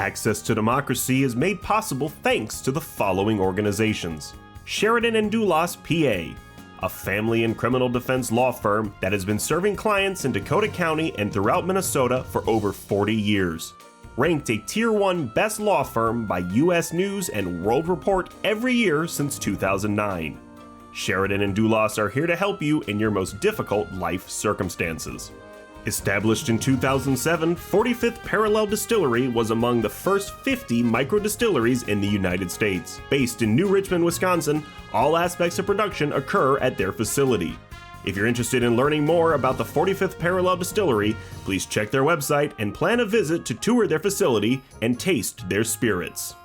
Access to Democracy is made possible thanks to the following organizations. Sheridan & Dulas, PA, a family and criminal defense law firm that has been serving clients in Dakota County and throughout Minnesota for over 40 years. Ranked a Tier 1 Best Law Firm by U.S. News and World Report every year since 2009. Sheridan & Dulas are here to help you in your most difficult life circumstances. Established in 2007, 45th Parallel Distillery was among the first 50 micro distilleries in the United States. Based in New Richmond, Wisconsin, all aspects of production occur at their facility. If you're interested in learning more about the 45th Parallel Distillery, please check their website and plan a visit to tour their facility and taste their spirits.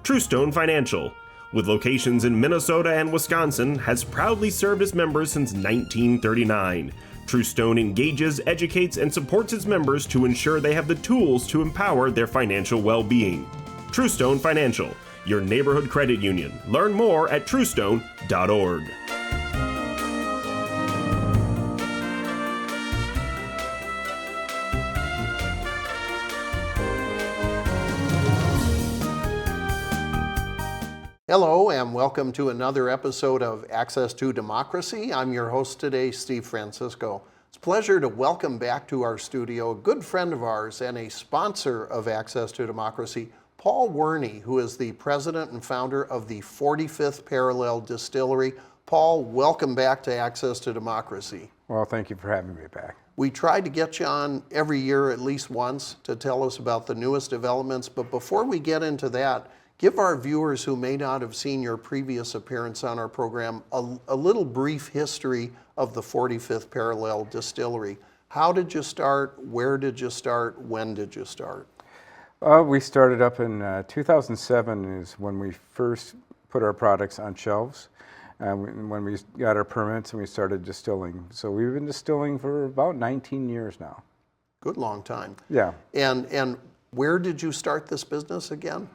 Truestone Financial, with locations in Minnesota and Wisconsin, has proudly served its members since 1939. Truestone engages, educates, and supports its members to ensure they have the tools to empower their financial well-being. Truestone Financial, your neighborhood credit union. Learn more at truestone.org. Hello and welcome to another episode of Access to Democracy. I'm your host today, Steve Francisco. It's a pleasure to welcome back to our studio a good friend of ours and a sponsor of Access to Democracy, Paul Werni, who is the president and founder of the 45th Parallel Distillery. Paul, welcome back to Access to Democracy. Well, thank you for having me back. We try to get you on every year at least once to tell us about the newest developments, but before we get into that, give our viewers who may not have seen your previous appearance on our program a little brief history of the 45th Parallel Distillery. How did you start? Where did you start? When did you start? We started up in 2007 is when we first put our products on shelves, when we got our permits and we started distilling. So we've been distilling for about 19 years now. Good long time. Yeah. And where did you start this business again?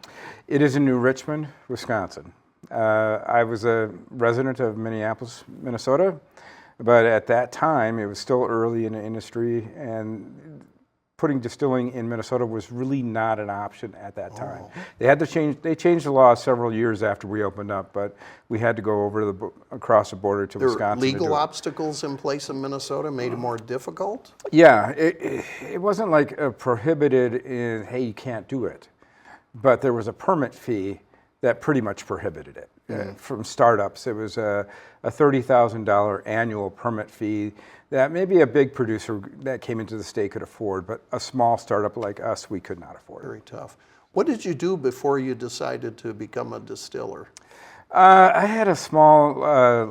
It is in New Richmond, Wisconsin. I was a resident of Minneapolis, Minnesota, but at that time it was still early in the industry and putting distilling in Minnesota was really not an option at that time. They changed the law several years after we opened up, but we had to go across the border to Wisconsin. There were legal obstacles in place in Minnesota made it more difficult? Yeah, it wasn't like prohibited in, hey, you can't do it, but there was a permit fee that pretty much prohibited it. From startups, it was a $30,000 annual permit fee that maybe a big producer that came into the state could afford, but a small startup like us, we could not afford. Very tough. What did you do before you decided to become a distiller? I had a small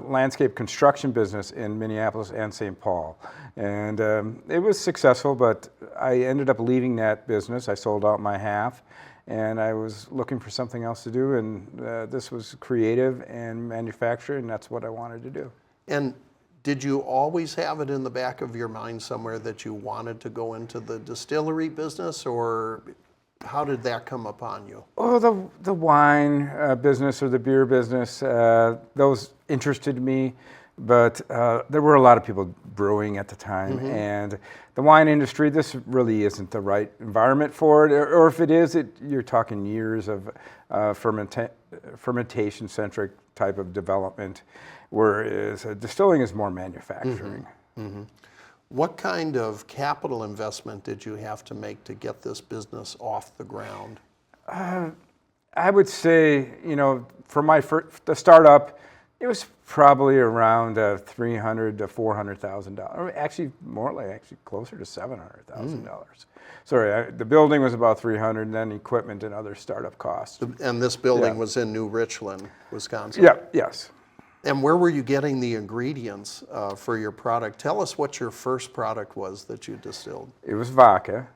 landscape construction business in Minneapolis and St. Paul, and it was successful, but I ended up leaving that business. I sold out my half, and I was looking for something else to do, and this was creative and manufacturing, and that's what I wanted to do. And did you always have it in the back of your mind somewhere that you wanted to go into the distillery business, or how did that come upon you? Oh, the wine business or the beer business, those interested me, but there were a lot of people brewing at the time, and the wine industry, this really isn't the right environment for it, or if it is, you're talking years of fermentation-centric type of development, whereas distilling is more manufacturing. What kind of capital investment did you have to make to get this business off the ground? I would say, for the startup, it was probably around $300,000 to $400,000. Or actually, closer to $700,000. Sorry, the building was about $300,000, and then equipment and other startup costs. And this building was in New Richmond, Wisconsin? Yeah. Yes. And where were you getting the ingredients for your product? Tell us what your first product was that you distilled. It was vodka.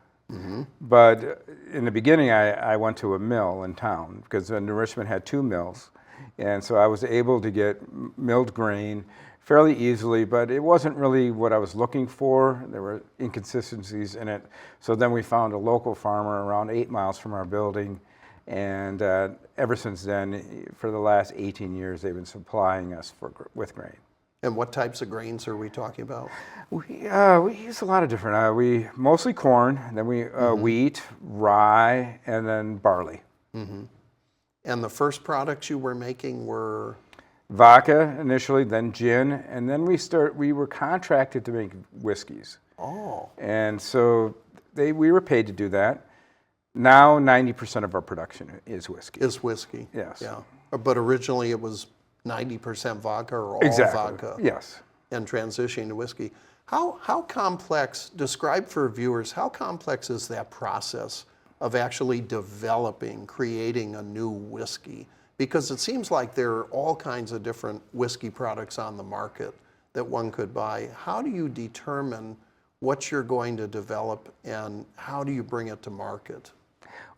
But in the beginning, I went to a mill in town because New Richmond had 2 mills. And so I was able to get milled grain fairly easily, but it wasn't really what I was looking for. There were inconsistencies in it. So then we found a local farmer around 8 miles from our building. And ever since then, for the last 18 years, they've been supplying us with grain. And what types of grains are we talking about? We use a lot of different. We mostly corn, then we wheat, rye, and then barley. And the first products you were making were? Vodka initially, then gin, and then we were contracted to make whiskeys. Oh. And so we were paid to do that. Now 90% of our production is whiskey. Is whiskey. Yes. Yeah. But originally it was 90% vodka or all Exactly. vodka. Yes. And transitioning to whiskey. How complex, describe for viewers, how complex is that process of actually developing, creating a new whiskey? Because it seems like there are all kinds of different whiskey products on the market that one could buy. How do you determine what you're going to develop and how do you bring it to market?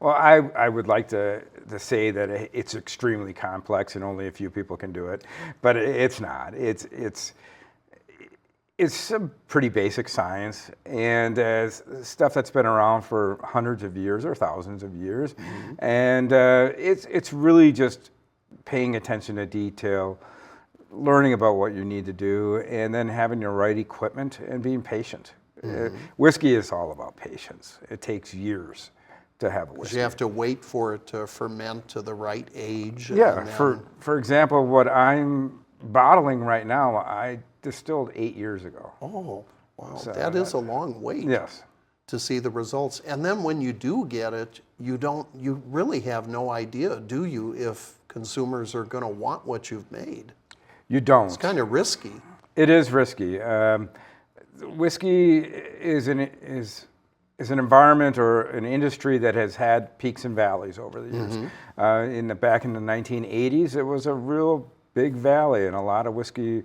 Well, I would like to say that it's extremely complex and only a few people can do it, but it's not. It's some pretty basic science and stuff that's been around for hundreds of years or thousands of years, and it's really just paying attention to detail, learning about what you need to do, and then having the right equipment and being patient. Whiskey is all about patience. It takes years to have a whiskey. You have to wait for it to ferment to the right age. Yeah, and then, for example, what I'm bottling right now, I distilled 8 years ago. oh, wow, So, that is a long wait Yes. to see the results. And then when you do get it, you really have no idea, do you, if consumers are going to want what you've made? You don't. It's kind of risky. It is risky. Whiskey is an environment or an industry that has had peaks and valleys over the years. Back in the 1980s, it was a real big valley, and a lot of whiskey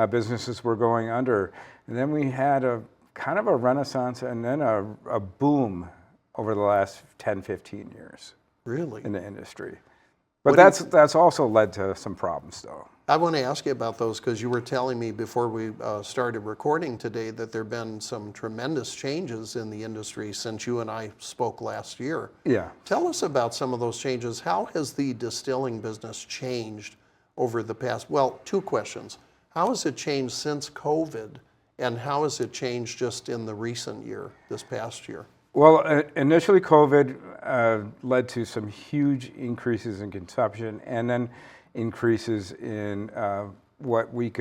businesses were going under. And then we had a kind of a renaissance and then a boom over the last 10, 15 years. Really? In the industry. But that's also led to some problems, though. I want to ask you about those because you were telling me before we started recording today that there have been some tremendous changes in the industry since you and I spoke last year. Yeah. Tell us about some of those changes. How has the distilling business changed over the past, well, two questions. How has it changed since COVID, and how has it changed just in the recent year, this past year? Well, initially COVID led to some huge increases in consumption, and then increases in what we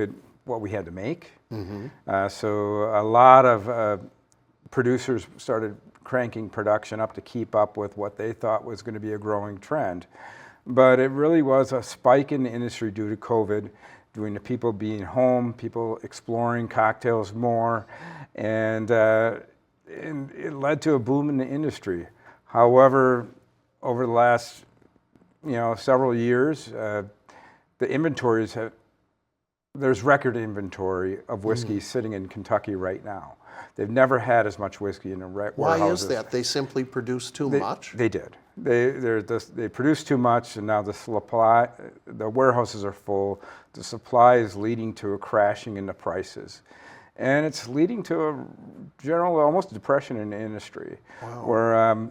had to make. So a lot of producers started cranking production up to keep up with what they thought was going to be a growing trend. But it really was a spike in the industry due to COVID, due to people being home, people exploring cocktails more, and it led to a boom in the industry. However, over the last several years, the inventories there's record inventory of whiskey sitting in Kentucky right now. They've never had as much whiskey in the warehouses. Why is that? They simply produce too much? They did. They produced too much, and now the warehouses are full. The supply is leading to a crashing in the prices. And it's leading to a general almost depression in the industry. Wow. Where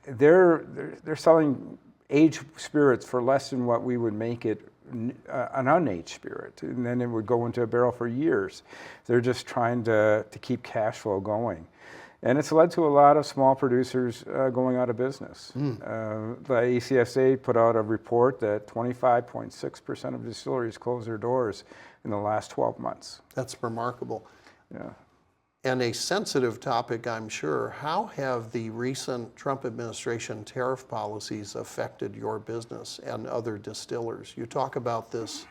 they're selling aged spirits for less than what we would make it an unaged spirit, and then it would go into a barrel for years. They're just trying to keep cash flow going, and it's led to a lot of small producers going out of business. The ACSA put out a report that 25.6% of distilleries closed their doors in the last 12 months. That's remarkable. Yeah. And a sensitive topic, I'm sure. How have the recent Trump administration tariff policies affected your business and other distillers? You talk about this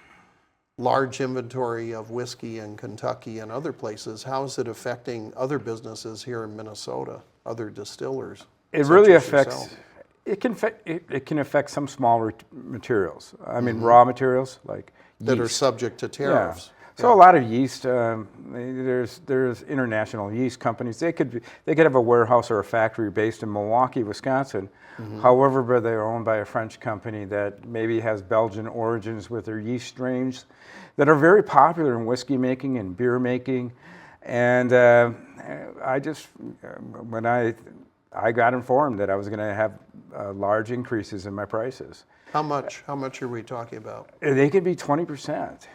large inventory of whiskey in Kentucky and other places. How is it affecting other businesses here in Minnesota, other distillers? It really affects. It can affect some small materials. I mean, raw materials like yeast. That are subject to tariffs. Yeah. So a lot of yeast, there's international yeast companies. They could have a warehouse or a factory based in Milwaukee, Wisconsin. However, but they're owned by a French company that maybe has Belgian origins with their yeast strains that are very popular in whiskey making and beer making. And when I got informed that I was going to have large increases in my prices. How much are we talking about? They could be 20%.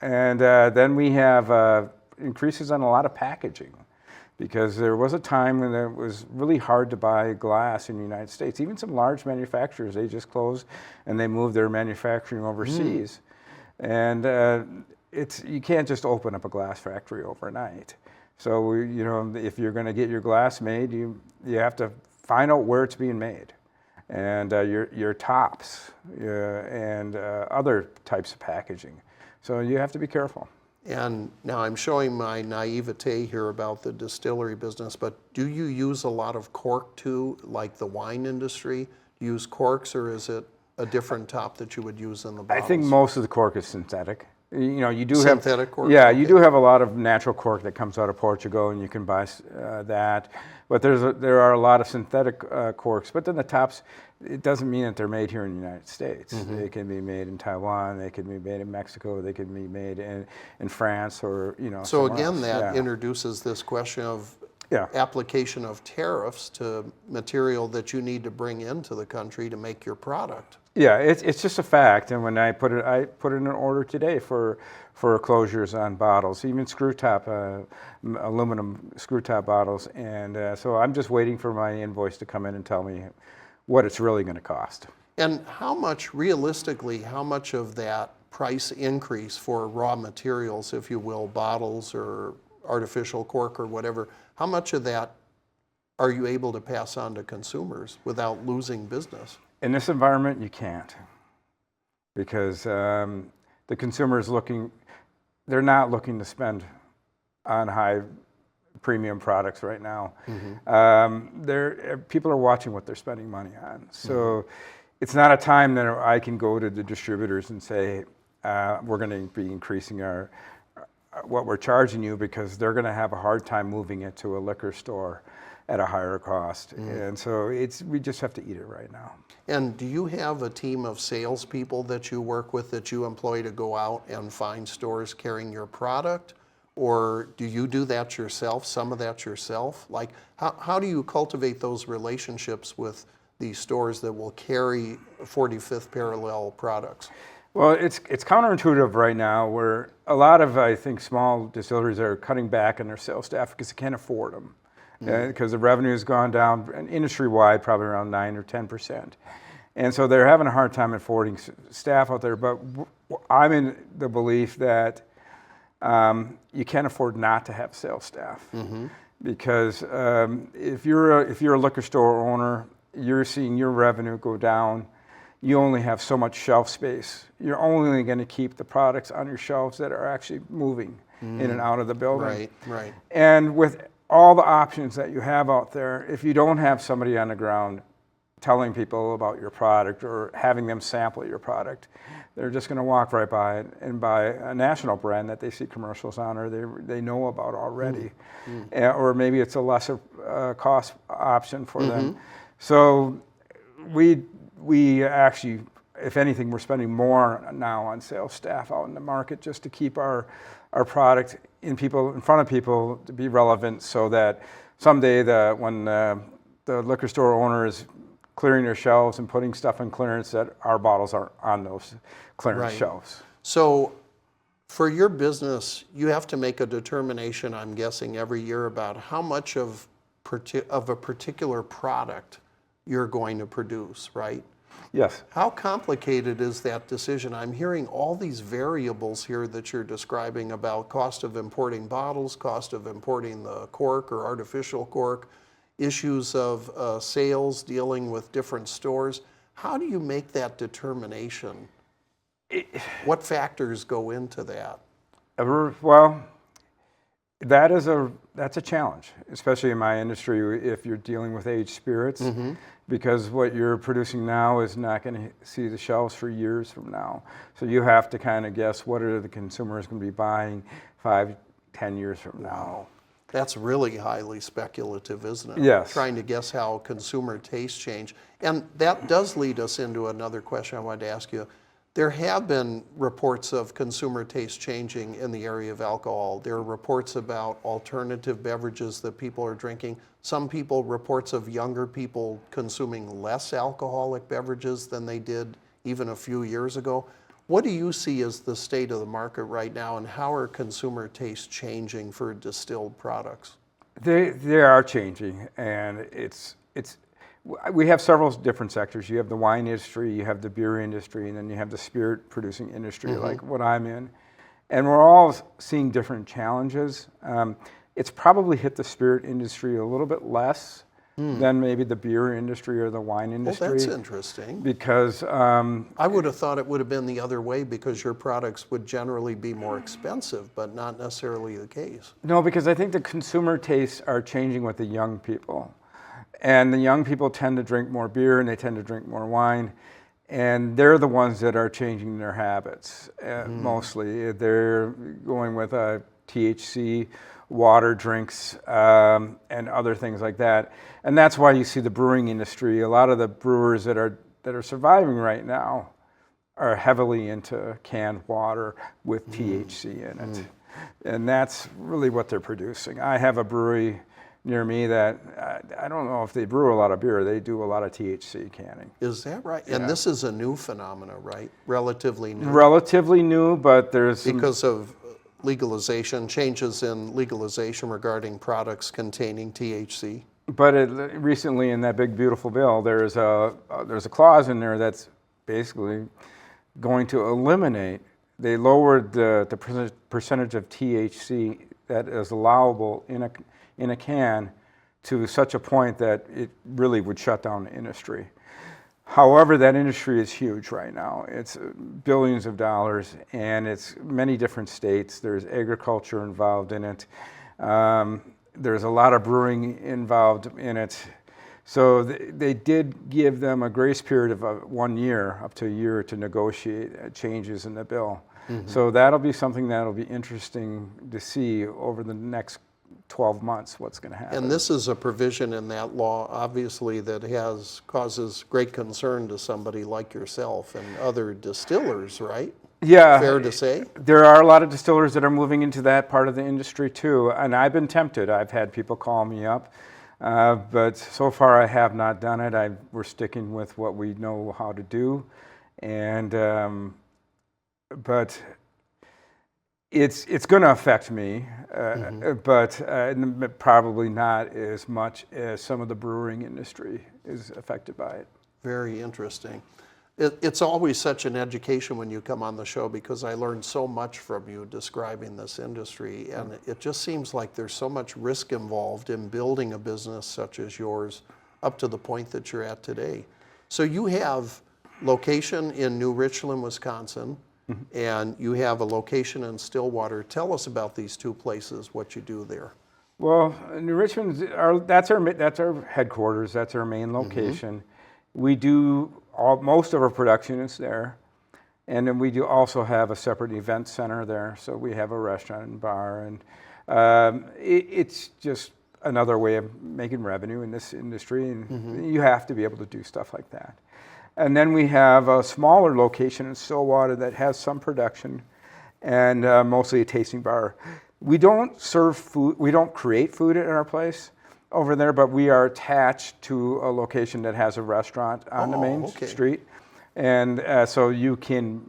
And then we have increases on a lot of packaging, because there was a time when it was really hard to buy glass in the United States. Even some large manufacturers, they just closed and they moved their manufacturing overseas. And you can't just open up a glass factory overnight. So if you're going to get your glass made, you have to find out where it's being made, and your tops and other types of packaging. So you have to be careful. And now I'm showing my naivete here about the distillery business, but do you use a lot of cork too, like the wine industry? Do you use corks, or is it a different top that you would use in the bottles? I think most of the cork is synthetic. You do synthetic have cork? Yeah, okay. You do have a lot of natural cork that comes out of Portugal, and you can buy that. But there are a lot of synthetic corks. But then the tops, it doesn't mean that they're made here in the United States. They can be made in Taiwan. They can be made in Mexico. They can be made in France, or So again, else. that introduces this question of application of tariffs to material that you need to bring into the country to make your product. Yeah, it's just a fact. And when I put in an order today for closures on bottles, even screw top, aluminum screw top bottles. And so I'm just waiting for my invoice to come in and tell me what it's really going to cost. And realistically, how much of that price increase for raw materials, if you will, bottles or artificial cork or whatever, how much of that are you able to pass on to consumers without losing business? In this environment, you can't, because the consumer is they're not looking to spend on high premium products right now. People are watching what they're spending money on. So it's not a time that I can go to the distributors and say, we're going to be increasing what we're charging you, because they're going to have a hard time moving it to a liquor store at a higher cost. And so we just have to eat it right now. And do you have a team of salespeople that you work with, that you employ to go out and find stores carrying your product? Or do you do that yourself, some of that yourself? Like, how do you cultivate those relationships with these stores that will carry 45th Parallel products? Well, it's counterintuitive right now, where a lot of, I think, small distilleries are cutting back on their sales staff because they can't afford them. Because the revenue has gone down, and industry-wide, probably around 9 or 10%. And so they're having a hard time affording staff out there. But I'm in the belief that you can't afford not to have sales staff. Because if you're a liquor store owner, you're seeing your revenue go down. You only have so much shelf space. You're only going to keep the products on your shelves that are actually moving in and out of the building. Right. And with all the options that you have out there, if you don't have somebody on the ground telling people about your product or having them sample your product, they're just going to walk right by it and buy a national brand that they see commercials on, or they know about already. Or maybe it's a lesser cost option for them. So we actually, if anything, we're spending more now on sales staff out in the market, just to keep our product in front of people, to be relevant, so that someday when the liquor store owner is clearing their shelves and putting stuff in clearance, that our bottles are on those clearance shelves. So for your business, you have to make a determination, I'm guessing, every year about how much of a particular product you're going to produce, right? Yes. How complicated is that decision? I'm hearing all these variables here that you're describing about cost of importing bottles, cost of importing the cork or artificial cork, issues of sales, dealing with different stores. How do you make that determination? What factors go into that? Well, that's a challenge, especially in my industry, if you're dealing with aged spirits, because what you're producing now is not going to see the shelves for years from now. So you have to kind of guess what are the consumers going to be buying 5, 10 years from now. That's really highly speculative, isn't it? Yes. Trying to guess how consumer tastes change. And that does lead us into another question I wanted to ask you. There have been reports of consumer taste changing in the area of alcohol. There are reports about alternative beverages that people are drinking. Some reports of younger people consuming less alcoholic beverages than they did even a few years ago. What do you see as the state of the market right now, and how are consumer tastes changing for distilled products? They are changing, and we have several different sectors. You have the wine industry, you have the beer industry, and then you have the spirit producing industry, like what I'm in. And we're all seeing different challenges. It's probably hit the spirit industry a little bit less than maybe the beer industry or the wine industry. Well, that's interesting. Because I would have thought it would have been the other way, because your products would generally be more expensive, but not necessarily the case. no, because I think the consumer tastes are changing with the young people. And the young people tend to drink more beer and they tend to drink more wine. And they're the ones that are changing their habits mostly. They're going with THC, water drinks, and other things like that. And that's why you see the brewing industry. A lot of the brewers that are surviving right now are heavily into canned water with THC in it. And that's really what they're producing. I have a brewery near me that I don't know if they brew a lot of beer. They do a lot of THC canning. Is that right? And this is a new phenomena, right? Relatively new. Relatively new, but there's Because of legalization, changes in legalization regarding products containing THC. But recently in that big beautiful bill, there's a clause in there that's basically going to eliminate. They lowered the percentage of THC that is allowable in a can to such a point that it really would shut down the industry. However, that industry is huge right now. It's billions of dollars, and it's many different states. There's agriculture involved in it. There's a lot of brewing involved in it. So they did give them a grace period of 1 year, up to a year, to negotiate changes in the bill. So that'll be something that'll be interesting to see over the next 12 months what's going to happen. And this is a provision in that law, obviously, that causes great concern to somebody like yourself and other distillers, right? Yeah. Fair to say? There are a lot of distillers that are moving into that part of the industry too, and I've been tempted. I've had people call me up, but so far I have not done it. We're sticking with what we know how to do, and but it's going to affect me, but probably not as much as some of the brewing industry is affected by it. Very interesting. It's always such an education when you come on the show, because I learned so much from you describing this industry, and it just seems like there's so much risk involved in building a business such as yours up to the point that you're at today. So you have location in New Richland, Wisconsin, and you have a location in Stillwater. Tell us about these two places, what you do there. Well, New Richmond, that's our headquarters. That's our main location. We do most of our production is there, and then we do also have a separate event center there. So we have a restaurant and bar, and it's just another way of making revenue in this industry, and you have to be able to do stuff like that. And then we have a smaller location in Stillwater that has some production, and mostly a tasting bar. We don't serve food. We don't create food at our place over there, but we are attached to a location that has a restaurant on the main street, and so you can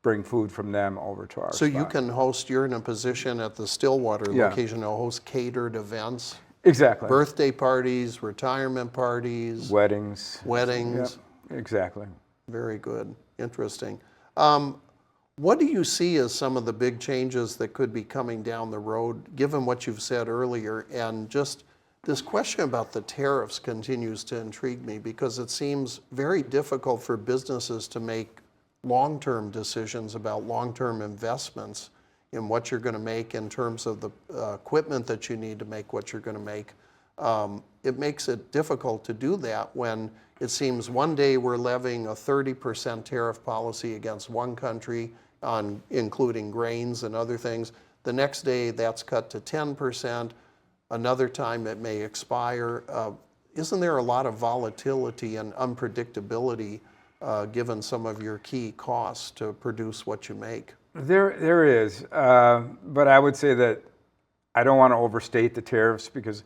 bring food from them over to our So spot. you can host, you're in a position at the Stillwater location to host catered events? Exactly. Birthday parties, retirement parties, Weddings. weddings. Yep, exactly. Very good. Interesting. What do you see as some of the big changes that could be coming down the road, given what you've said earlier? And just this question about the tariffs continues to intrigue me, because it seems very difficult for businesses to make long-term decisions about long-term investments in what you're going to make in terms of the equipment that you need to make what you're going to make. It makes it difficult to do that when it seems one day we're levying a 30% tariff policy against one country, including grains and other things. The next day that's cut to 10%. Another time it may expire. Isn't there a lot of volatility and unpredictability given some of your key costs to produce what you make? There is, but I would say that I don't want to overstate the tariffs, because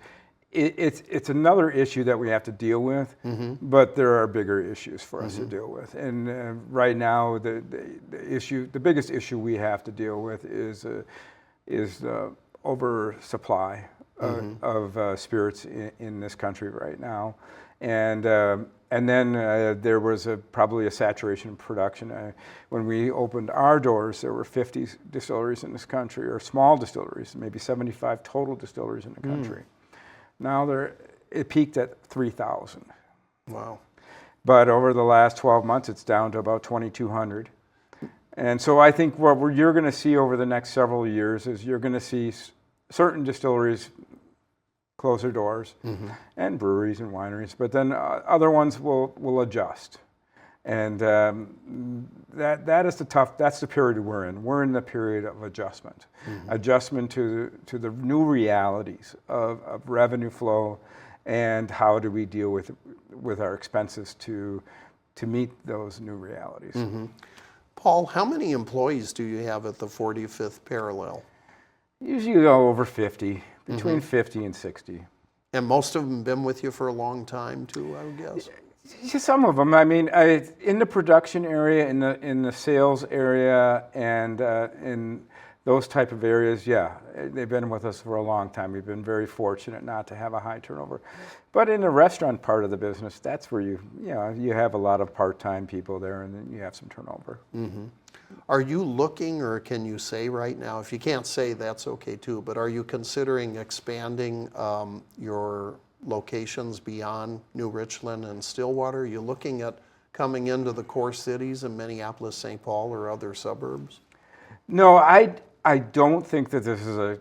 it's another issue that we have to deal with, but there are bigger issues for us to deal with. And right now, the biggest issue we have to deal with is the oversupply of spirits in this country right now, and then there was probably a saturation in production. When we opened our doors, there were 50 distilleries in this country, or small distilleries, maybe 75 total distilleries in the country. Now it peaked at 3,000. Wow. But over the last 12 months, it's down to about 2,200. And so I think what you're going to see over the next several years is you're going to see certain distilleries close their doors, and breweries and wineries, but then other ones will adjust. And that's the period we're in. We're in the period of adjustment. Adjustment to the new realities of revenue flow, and how do we deal with our expenses to meet those new realities. Paul, how many employees do you have at the 45th Parallel? Usually go over 50, between 50 and 60. And most of them been with you for a long time too, I would guess? Some of them. I mean, in the production area, in the sales area, and in those type of areas, yeah, they've been with us for a long time. We've been very fortunate not to have a high turnover. But in the restaurant part of the business, that's where you have a lot of part-time people there, and then you have some turnover. Are you looking, or can you say right now, if you can't say, that's okay too, but are you considering expanding your locations beyond New Richland and Stillwater? Are you looking at coming into the core cities in Minneapolis, St. Paul, or other suburbs? No, I don't think that this is a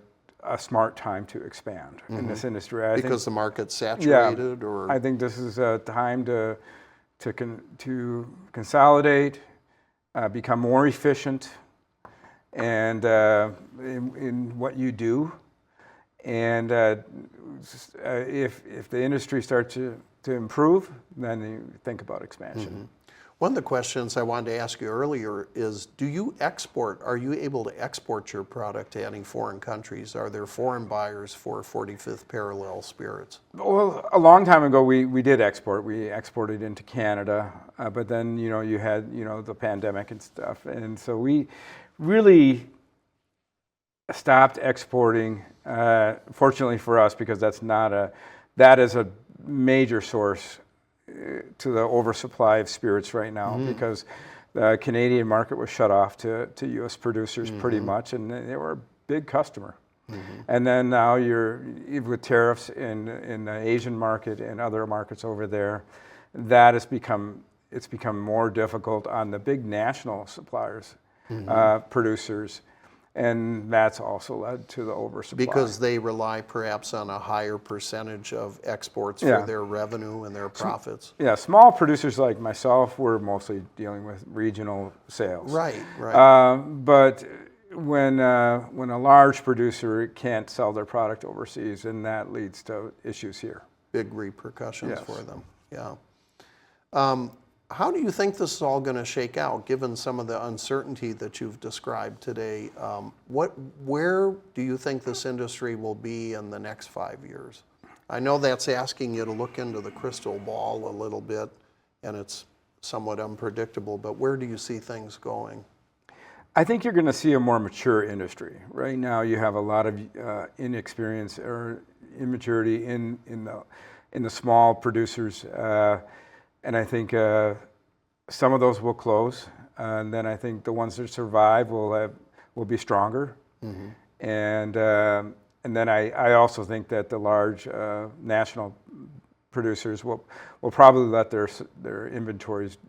smart time to expand in this industry. I because the market's saturated, or I think this is a time to consolidate, become more efficient, and in what you do. And if the industry starts to improve, then you think about expansion. One of the questions I wanted to ask you earlier is, do you export? Are you able to export your product to any foreign countries? Are there foreign buyers for 45th Parallel spirits? Well, a long time ago, we did export. We exported into Canada, but then you had the pandemic and stuff, and so we really stopped exporting. Fortunately for us, because that is a major source to the oversupply of spirits right now, because the Canadian market was shut off to U.S. producers pretty much, and they were a big customer. And then now with tariffs in the Asian market and other markets over there, it's become more difficult on the big national suppliers, producers. And that's also led to the oversupply. Because they rely perhaps on a higher percentage of exports for their revenue and their profits. Yeah, small producers like myself, we're mostly dealing with regional sales. Right. But when a large producer can't sell their product overseas, and that leads to issues here. Big repercussions for them. Yeah. How do you think this is all going to shake out, given some of the uncertainty that you've described today? Where do you think this industry will be in the next 5 years? I know that's asking you to look into the crystal ball a little bit, and it's somewhat unpredictable, but where do you see things going? I think you're going to see a more mature industry. Right now, you have a lot of inexperience or immaturity in the small producers. And I think some of those will close, and then I think the ones that survive will be stronger. And then I also think that the large national producers will probably let their inventories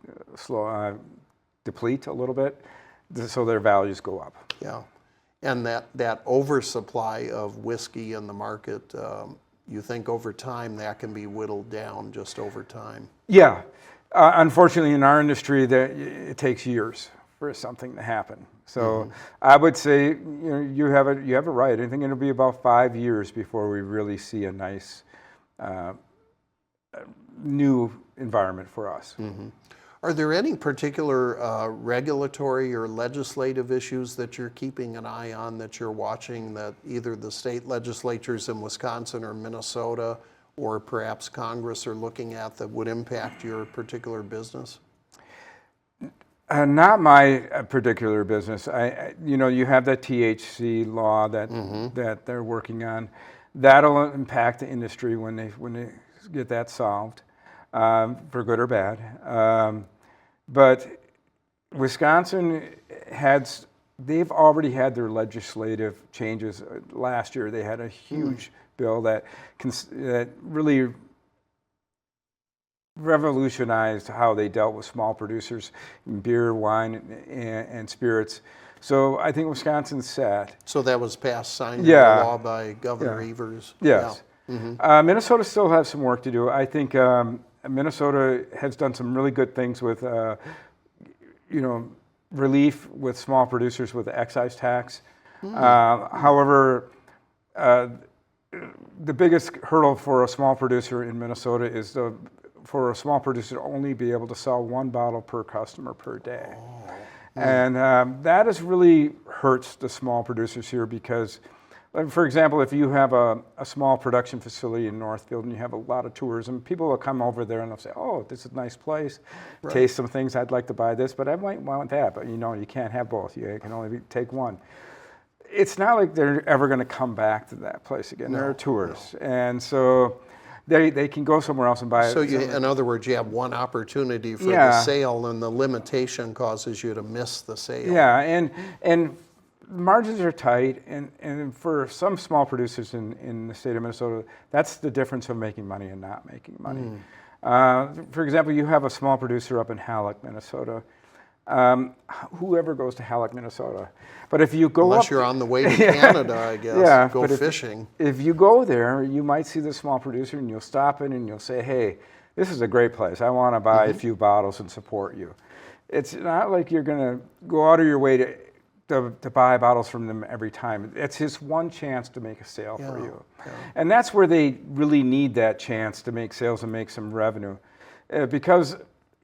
deplete a little bit, so their values go up. Yeah, and that oversupply of whiskey in the market. You think over time that can be whittled down just over time? Yeah. Unfortunately, in our industry, it takes years for something to happen. So I would say you have it right. I think it'll be about 5 years before we really see a nice new environment for us. Are there any particular regulatory or legislative issues that you're keeping an eye on, that you're watching, that either the state legislatures in Wisconsin or Minnesota or perhaps Congress are looking at that would impact your particular business? Not my particular business. You have that THC law that that they're working on. That'll impact the industry when they get that solved, for good or bad. But Wisconsin they've already had their legislative changes. Last year they had a huge bill that really revolutionized how they dealt with small producers in beer, wine, and spirits. So I think Wisconsin's set. So that was signed into law by Governor Evers. Yes. Minnesota still has some work to do. I think Minnesota has done some really good things with, relief with small producers with the excise tax. However, the biggest hurdle for a small producer in Minnesota is for a small producer to only be able to sell one bottle per customer per day. And that has really hurts the small producers here because, for example, if you have a small production facility in Northfield and you have a lot of tourism, people will come over there and they'll say, oh, this is a nice place, taste some things, I'd like to buy this, but I might want that. But you can't have both, you can only take one. It's not like they're ever going to come back to that place again. They're tourists. And so they can go somewhere else and buy it. So in other words, you have one opportunity for the sale, and the limitation causes you to miss the sale. Yeah, and margins are tight, and for some small producers in the state of Minnesota, that's the difference of making money and not making money. For example, you have a small producer up in Halleck, Minnesota. Whoever goes to Halleck, Minnesota. But if you go Unless you're on the way to Canada, I guess, go fishing. If you go there, you might see the small producer and you'll stop in and you'll say, hey, this is a great place. I want to buy a few bottles and support you. It's not like you're going to go out of your way to buy bottles from them every time. It's his one chance to make a sale for you. And that's where they really need that chance to make sales and make some revenue. Because,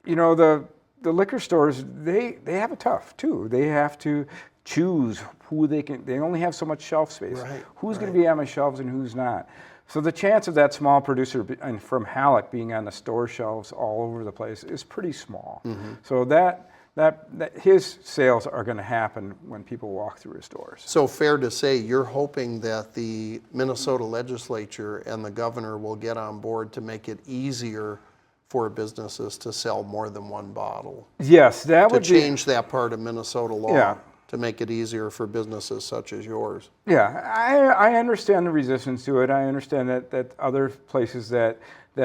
the liquor stores, they have it tough too. They have to choose who they only have so much shelf space. Who's going to be on my shelves and who's not. So the chance of that small producer from Halleck being on the store shelves all over the place is pretty small. So that his sales are going to happen when people walk through his doors. So fair to say you're hoping that the Minnesota legislature and the governor will get on board to make it easier for businesses to sell more than one bottle. Yes, that would change that part of Minnesota law to make it easier for businesses such as yours. Yeah, I understand the resistance to it. I understand that other places that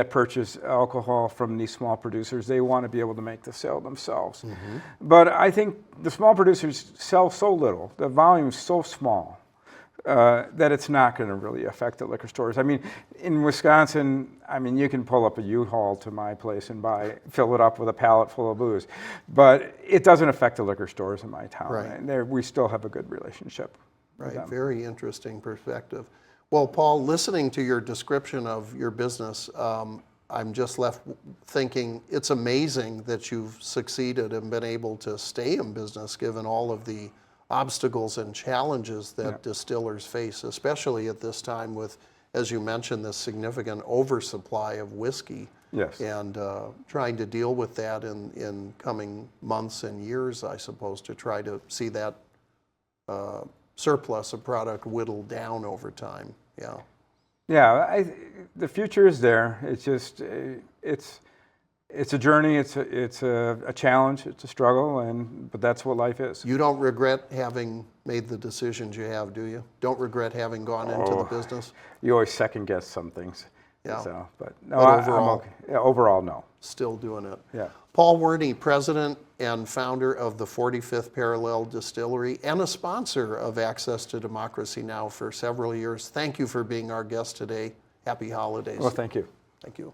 purchase alcohol from these small producers, they want to be able to make the sale themselves. But I think the small producers sell so little, the volume is so small, that it's not going to really affect the liquor stores. I mean, in Wisconsin, you can pull up a U-Haul to my place and fill it up with a pallet full of booze, but it doesn't affect the liquor stores in my town. And we still have a good relationship. Very interesting perspective. Well, Paul, listening to your description of your business, I'm just left thinking it's amazing that you've succeeded and been able to stay in business given all of the obstacles and challenges that distillers face, especially at this time with, as you mentioned, this significant oversupply of whiskey. And trying to deal with that in coming months and years, I suppose, to try to see that surplus of product whittled down over time. The future is there. It's just it's a journey, it's a challenge, it's a struggle, but that's what life is. You don't regret having made the decisions you have, do you? Don't regret having gone into the business? You always second guess some things. But no, overall, I'm okay. Overall, no. Still doing it. Paul Werni, president and founder of the 45th Parallel Distillery and a sponsor of Access to Democracy now for several years. Thank you for being our guest today. Happy holidays. Well, thank you. Thank you.